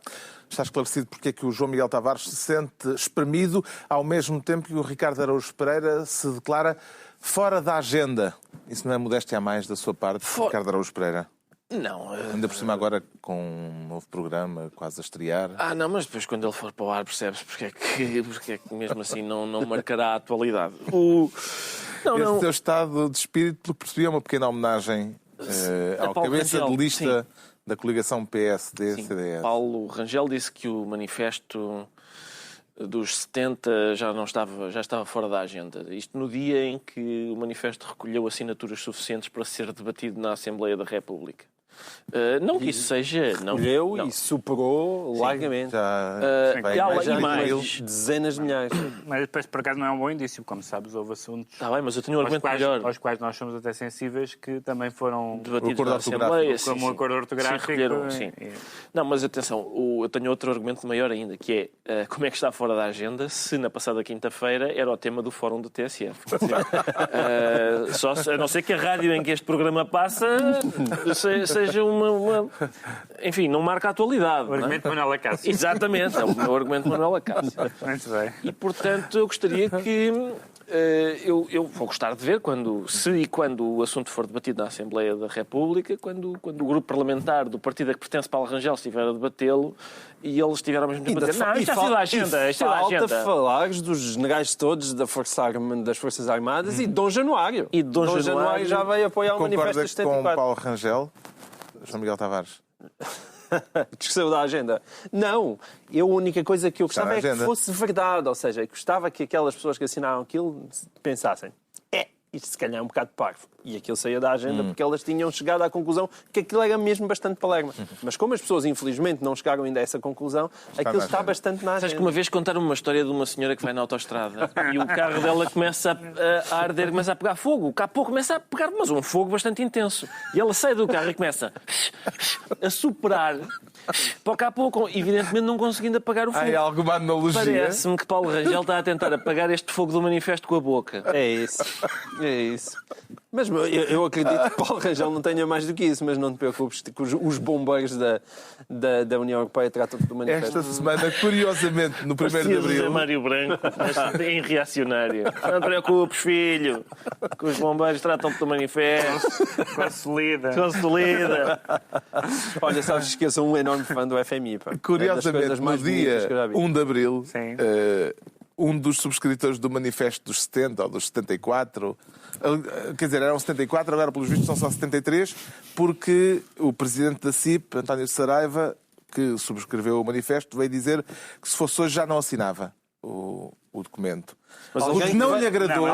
Está esclarecido porque é que o João Miguel Tavares se sente espremido, ao mesmo tempo que o Ricardo Araújo Pereira se declara fora da agenda. Isso não é modéstia a mais da sua parte, Ricardo Araújo Pereira? Não. Ainda por cima agora com um novo programa quase a estrear. Não, mas depois quando ele for para o ar percebe-se porque é que mesmo assim não marcará a atualidade. Esse seu estado de espírito, pelo que percebi, é uma pequena homenagem ao cabeça de lista da coligação PSD-CDS. Paulo Rangel disse que o manifesto dos 70 já estava fora da agenda. Isto no dia em que o manifesto recolheu assinaturas suficientes para ser debatido na Assembleia da República. Não que isso seja... Escolheu e superou largamente. E mais. Dezenas de milhares. Mas por acaso não é um bom indício. Como sabes, houve assuntos Está bem, mas eu tenho um argumento melhor. aos quais nós somos até sensíveis, que também foram debatidos na Assembleia. como um acordo ortográfico. Sim. Não, mas atenção, eu tenho outro argumento maior ainda, que é como é que está fora da agenda se na passada quinta-feira era o tema do Fórum do TSF. A não ser que a rádio em que este programa passa seja uma... Enfim, não marca a atualidade. O argumento de Manuel Acácio. Exatamente, é o meu argumento de Manuel Acácio. Muito bem. E, portanto, eu gostaria que... Eu vou gostar de ver se e quando o assunto for debatido na Assembleia da República, quando o grupo parlamentar do partido a que pertence Paulo Rangel estiver a debatê-lo e eles estiveram ao mesmo tempo a dizer isto é da agenda, falta falares dos generais todos das Forças Armadas e de Dom Januário. E Dom Januário já veio apoiar o manifesto de 74. Com Paulo Rangel, João Miguel Tavares. Esqueceu da agenda. Não, a única coisa que eu gostava é que fosse verdade, ou seja, eu gostava que aquelas pessoas que assinaram aquilo pensassem, isto se calhar é um bocado parvo. E aquilo saía da agenda porque elas tinham chegado à conclusão que aquilo era mesmo bastante palerma. Mas como as pessoas, infelizmente, não chegaram ainda a essa conclusão, aquilo está bastante na agenda. Sabes que uma vez contaram uma história de uma senhora que vai na autoestrada e o carro dela começa a arder, começa a pegar fogo. O capô começa a pegar, mas um fogo bastante intenso. E ela sai do carro e começa a soprar para o capô, evidentemente não conseguindo apagar o fogo. Há alguma analogia? Parece-me que Paulo Rangel está a tentar apagar este fogo do manifesto com a boca. É isso. Mas eu acredito que Paulo Rangel não tenha mais do que isso, mas não te preocupes, que os bombeiros da União Europeia tratam do manifesto. Esta semana, curiosamente, no 1º de abril... Mário Branco, em reacionário. Não te preocupes, filho, que os bombeiros tratam-te do manifesto. Consolida. Olha, sabes que eu sou um enorme fã do FMI. Pá. Curiosamente, no dia 1 de abril, um dos subscritores do manifesto dos 70 ou dos 74, quer dizer, eram 74, agora pelos vistos são só 73, porque o presidente da CIP, António Saraiva, que subscreveu o manifesto, veio dizer que se fosse hoje já não assinava o documento. Mas porque não lhe agradou.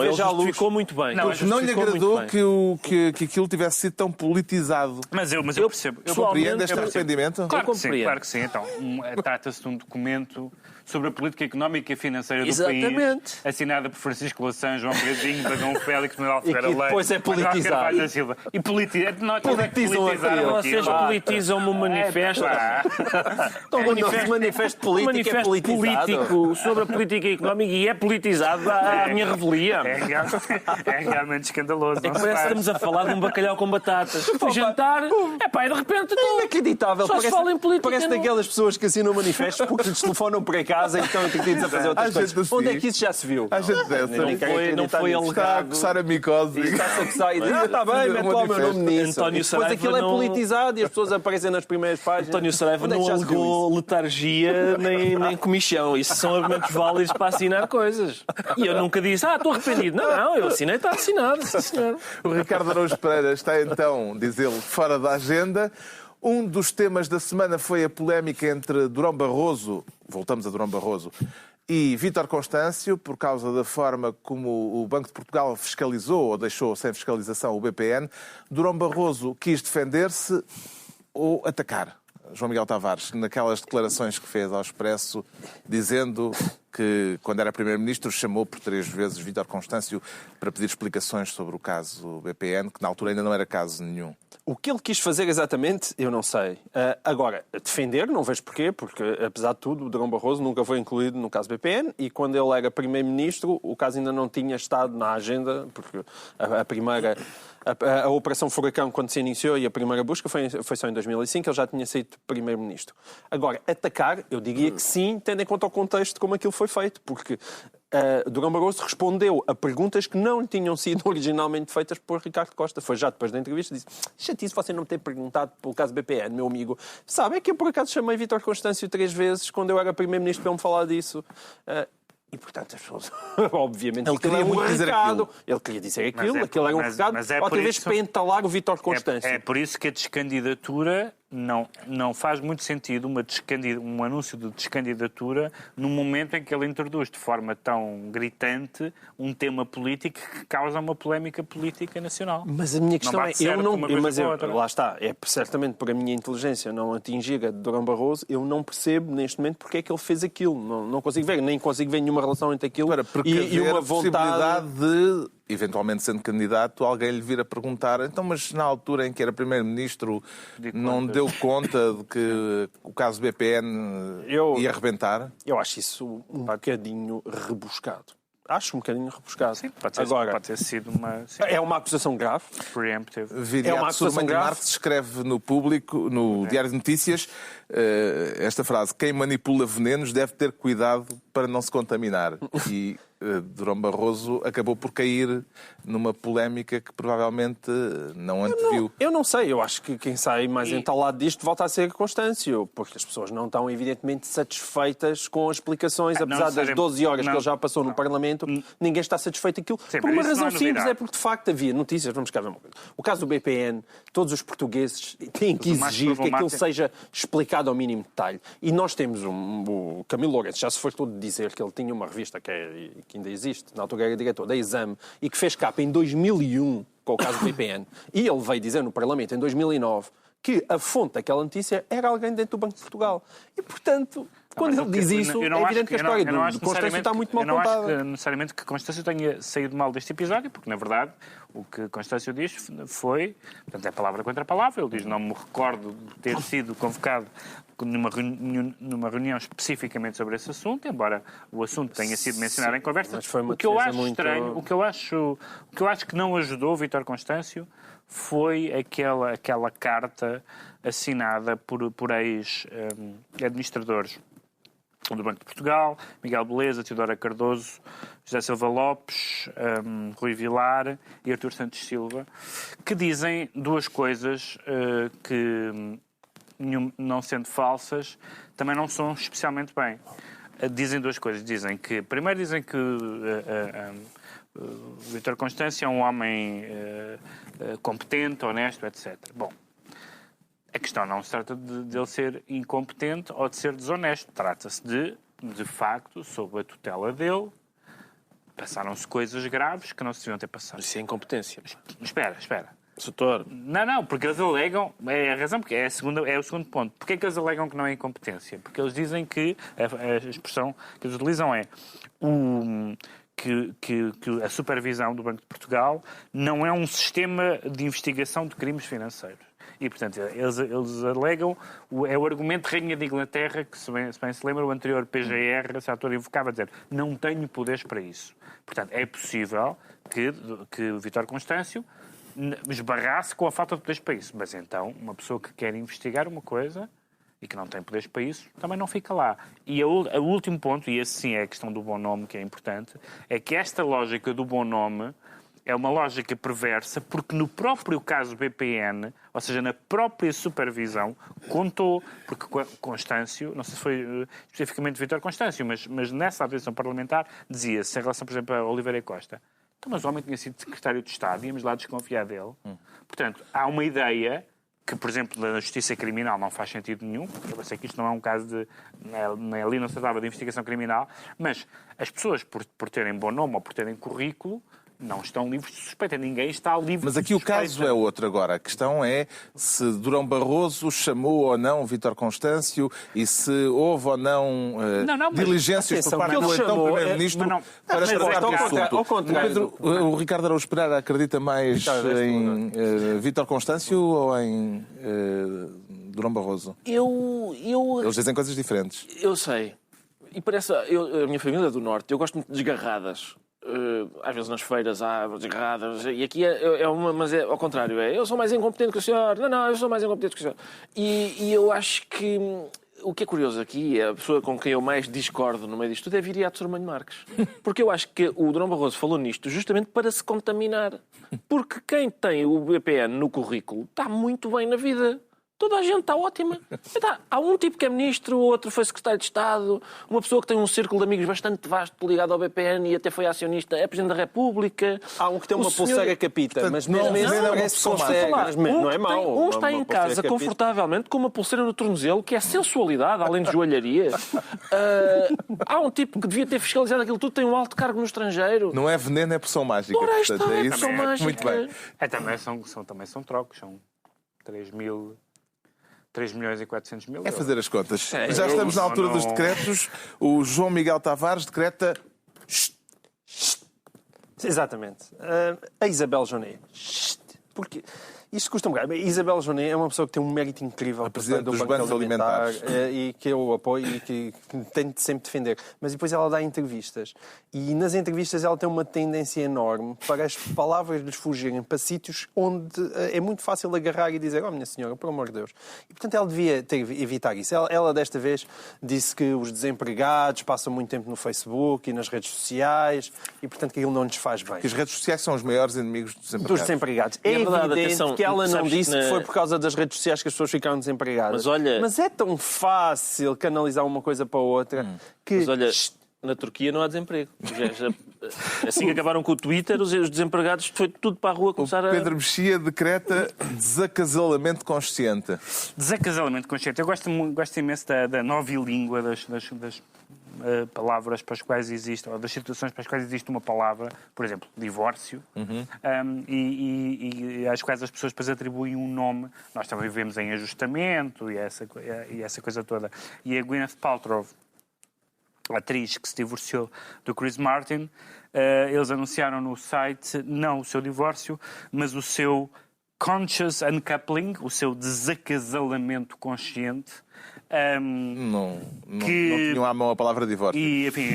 Ele justificou muito bem. Não lhe agradou que aquilo tivesse sido tão politizado. Mas eu percebo. Compreende este arrependimento? Claro que sim. Então, trata-se de um documento sobre a política económica e financeira do país, assinada por Francisco Louçã, João Pedrinho, Dragão Félix, Manuel Ferreira Leite. E depois é politizado. E politizar. Vocês politizam-me o manifesto. O manifesto político é politizado. Sobre a política económica e é politizado à minha revelia. É realmente escandaloso. Parece que estamos a falar de um bacalhau com batatas. Fui jantar, e de repente... Inacreditável. Só se fala em política. Parece daquelas pessoas que assinam manifestos porque lhes telefonam para casa e estão entretidos a fazer outras coisas. Onde é que isso já se viu? A gente não foi alegado. Está a coçar a micose. Está-se a coçar e diz, está bem, mete lá o meu nome nisso. Depois aquilo é politizado e as pessoas aparecem nas primeiras páginas. António Saraiva não alegou letargia nem comichão. Isso são argumentos válidos para assinar coisas. E eu nunca disse, estou arrependido. Não, eu assinei, está assinado. Sim, senhor. O Ricardo Araújo Pereira está então, diz ele, fora da agenda. Um dos temas da semana foi a polémica entre Durão Barroso, voltamos a Durão Barroso, e Vítor Constâncio, por causa da forma como o Banco de Portugal fiscalizou ou deixou sem fiscalização o BPN. Durão Barroso quis defender-se ou atacar João Miguel Tavares naquelas declarações que fez ao Expresso, dizendo que, quando era Primeiro-Ministro, chamou por 3 vezes Vítor Constâncio para pedir explicações sobre o caso BPN, que na altura ainda não era caso nenhum. O que ele quis fazer exatamente, eu não sei. Agora, defender, não vejo porquê, porque, apesar de tudo, o Durão Barroso nunca foi incluído no caso BPN e, quando ele era Primeiro-Ministro, o caso ainda não tinha estado na agenda, porque a Operação Furacão, quando se iniciou, e a primeira busca foi só em 2005, ele já tinha sido Primeiro-Ministro. Agora, atacar, eu diria que sim, tendo em conta o contexto de como aquilo foi feito, porque Durão Barroso respondeu a perguntas que não lhe tinham sido originalmente feitas por Ricardo Costa. Foi já depois da entrevista, disse, chatice você não me ter perguntado pelo caso BPN, meu amigo. Sabe, é que eu por acaso chamei Vítor Constâncio 3 vezes quando eu era Primeiro-Ministro para ele me falar disso. E, portanto, as pessoas, obviamente, ele queria muito dizer aquilo. Ele queria dizer aquilo, aquilo era um recado, outra vez para entalar o Vítor Constâncio. É por isso que a descandidatura não faz muito sentido um anúncio de descandidatura no momento em que ele introduz de forma tão gritante um tema político que causa uma polémica política nacional. Mas a minha questão é, lá está, é certamente por a minha inteligência não atingir a de Durão Barroso, eu não percebo neste momento porque é que ele fez aquilo. Não consigo ver, nem consigo ver nenhuma relação entre aquilo e uma vontade de, eventualmente sendo candidato, alguém lhe vir a perguntar, então, mas na altura em que era primeiro-ministro não deu conta de que o caso BPN ia arrebentar? Eu acho isso um bocadinho rebuscado. Acho um bocadinho rebuscado. Sim, pode ter sido uma... Sim. É uma acusação grave. Preemptive. Viriato Surmanho Marques escreve no Público, no Diário de Notícias, esta frase: quem manipula venenos deve ter cuidado para não se contaminar. E Durão Barroso acabou por cair numa polémica que provavelmente não anteviu. Eu não sei, eu acho que quem sai mais entalado disto volta a ser Constâncio, porque as pessoas não estão evidentemente satisfeitas com as explicações, apesar das 12 horas que ele já passou no Parlamento, ninguém está satisfeito aquilo. Sim, por uma razão simples, é porque de facto havia notícias, vamos cá ver uma coisa. O caso do BPN, todos os portugueses têm que exigir que aquilo seja explicado ao mínimo detalhe. E nós temos o Camilo Lourenço, já se fartou de dizer que ele tinha uma revista que ainda existe, na altura era diretor da Exame, e que fez capa em 2001 com o caso do BPN. E ele veio dizer no Parlamento, em 2009, que a fonte daquela notícia era alguém dentro do Banco de Portugal. E, portanto, quando ele diz isso, é evidente que a história do Constâncio está muito mal contada. Eu não acho necessariamente que Constâncio tenha saído mal deste episódio, porque, na verdade, o que Constâncio diz foi... Portanto, é palavra contra palavra. Ele diz, não me recordo de ter sido convocado numa reunião especificamente sobre esse assunto, embora o assunto tenha sido mencionado em conversa. O que eu acho estranho, o que eu acho que não ajudou Vítor Constâncio foi aquela carta assinada por ex-administradores do Banco de Portugal, Miguel Beleza, Teodora Cardoso, José Silva Lopes, Rui Vilar e Artur Santos Silva, que dizem duas coisas que, não sendo falsas, também não são especialmente bem. Dizem duas coisas. Primeiro dizem que Vítor Constâncio é um homem competente, honesto, etc. Bom, a questão não se trata de ele ser incompetente ou de ser desonesto. Trata-se de facto, sob a tutela dele, passaram-se coisas graves que não se deviam ter passado. Isso é incompetência. Espera. Soutor. Não, porque eles alegam, é a razão, porque é o segundo ponto. Porquê é que eles alegam que não é incompetência? Porque eles dizem que, a expressão que eles utilizam é que a supervisão do Banco de Portugal não é um sistema de investigação de crimes financeiros. E, portanto, eles alegam, é o argumento de Rainha de Inglaterra, que, se bem se lembra, o anterior PGR, esse ator invocava, a dizer, não tenho poderes para isso. Portanto, é possível que Vítor Constâncio esbarrasse com a falta de poderes para isso. Mas então, uma pessoa que quer investigar uma coisa e que não tem poderes para isso, também não fica lá. E o último ponto, e esse sim é a questão do bom nome, que é importante, é que esta lógica do bom nome é uma lógica perversa, porque no próprio caso BPN, ou seja, na própria supervisão, contou, porque Constâncio, não sei se foi especificamente Vítor Constâncio, mas nessa avaliação parlamentar dizia-se, em relação, por exemplo, a Oliveira Costa, então, mas o homem tinha sido secretário de Estado, íamos lá desconfiar dele. Portanto, há uma ideia que, por exemplo, na justiça criminal não faz sentido nenhum. Eu sei que isto não é um caso de... Ali não se tratava de investigação criminal, mas as pessoas, por terem bom nome ou por terem currículo, não estão livres de suspeita. Ninguém está livre de suspeita. Mas aqui o caso é outro agora. A questão é se Durão Barroso chamou ou não Vítor Constâncio e se houve ou não diligências por parte do então Primeiro-Ministro para tratar do assunto. O Ricardo Araújo Pereira acredita mais em Vítor Constâncio ou em Durão Barroso? Eles dizem coisas diferentes. Eu sei. E parece... a minha família é do Norte. Eu gosto muito de desgarradas. Às vezes nas feiras há desgarradas, e aqui mas é ao contrário, eu sou mais incompetente que o senhor, eu sou mais incompetente que o senhor. E eu acho que o que é curioso aqui, a pessoa com quem eu mais discordo no meio disto tudo é Viriato Surmanho Marques. Porque eu acho que o Durão Barroso falou nisto justamente para se contaminar. Porque quem tem o BPN no currículo está muito bem na vida. Toda a gente está ótima. Há um tipo que é ministro, o outro foi secretário de Estado, uma pessoa que tem um círculo de amigos bastante vasto ligado ao BPN e até foi acionista, é Presidente da República. Há um que tem uma pulseira capita, Portanto, mas mesmo não esse parece que consegue. Não é mau. Um está em casa confortavelmente com uma pulseira no tornozelo, que é sensualidade, além de joalharia. Há um tipo que devia ter fiscalizado aquilo tudo, tem um alto cargo no estrangeiro. Não é veneno, é poção mágica. Ora, está, Portanto, é isso. poção mágica. Muito bem. Também são trocos, são 3 milhões e 400 mil. É fazer as contas. Já estamos na altura dos decretos. O João Miguel Tavares decreta... Exatamente. A Isabel Jonet. Porque isto custa um bocado. A Isabel Jonet é uma pessoa que tem um mérito incrível. A Presidente dos Bancos Alimentares. E que eu apoio e que tento sempre defender. Mas depois ela dá entrevistas. E nas entrevistas ela tem uma tendência enorme para as palavras lhes fugirem para sítios onde é muito fácil agarrar e dizer: oh, minha senhora, por amor de Deus. E, portanto, ela devia evitar isso. Ela, desta vez, disse que os desempregados passam muito tempo no Facebook e nas redes sociais e, portanto, que aquilo não lhes faz bem. Que as redes sociais são os maiores inimigos dos desempregados. Dos desempregados. É evidente que ela não disse que foi por causa das redes sociais que as pessoas ficaram desempregadas. Mas é tão fácil canalizar uma coisa para outra que... Mas olha, na Turquia não há desemprego. Assim que acabaram com o Twitter, os desempregados foi tudo para a rua começar a... Pedro Mexia decreta desacasalamento consciente. Desacasalamento consciente. Eu gosto imenso da novilíngua das palavras para as quais existe, ou das situações para as quais existe uma palavra, por exemplo, divórcio, e às quais as pessoas depois atribuem um nome. Nós também vivemos em ajustamento e essa coisa toda. E a Gwyneth Paltrow, a atriz que se divorciou do Chris Martin, eles anunciaram no site não o seu divórcio, mas o seu conscious uncoupling, o seu desacasalamento consciente. Não tinham à mão a palavra divórcio. E, enfim,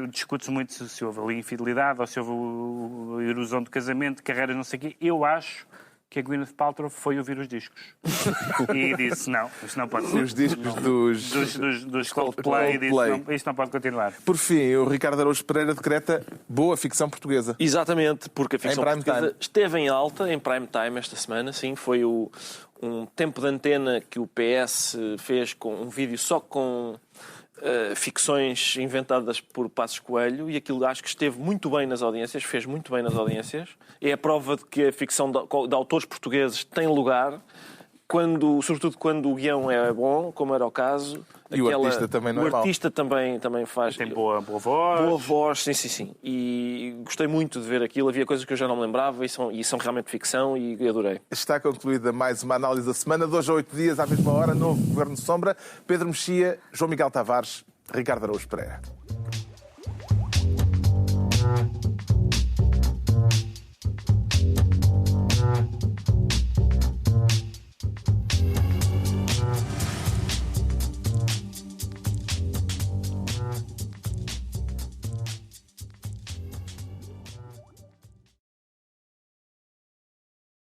discute-se muito se houve ali infidelidade ou se houve erosão de casamento, de carreiras, não sei o quê. Eu acho que a Gwyneth Paltrow foi ouvir os discos. E disse, não, isto não pode ser. Os discos dos Coldplay, e disse, não, isto não pode continuar. Por fim, o Ricardo Araújo Pereira decreta boa ficção portuguesa. Exatamente, porque a ficção portuguesa time. Esteve em alta, em prime time esta semana, sim, foi um tempo de antena que o PS fez com um vídeo só com ficções inventadas por Passos Coelho, e aquilo acho que esteve muito bem nas audiências, fez muito bem nas audiências. É a prova de que a ficção de autores portugueses tem lugar, sobretudo quando o guião é bom, como era o caso. E o artista também não é mau. O artista também faz... Tem boa voz. Boa voz, sim. E gostei muito de ver aquilo. Havia coisas que eu já não me lembrava e são realmente ficção e adorei. Está concluída mais uma análise da semana. De hoje a 8 dias, à mesma hora, novo Governo de Sombra. Pedro Mexia, João Miguel Tavares, Ricardo Araújo Pereira.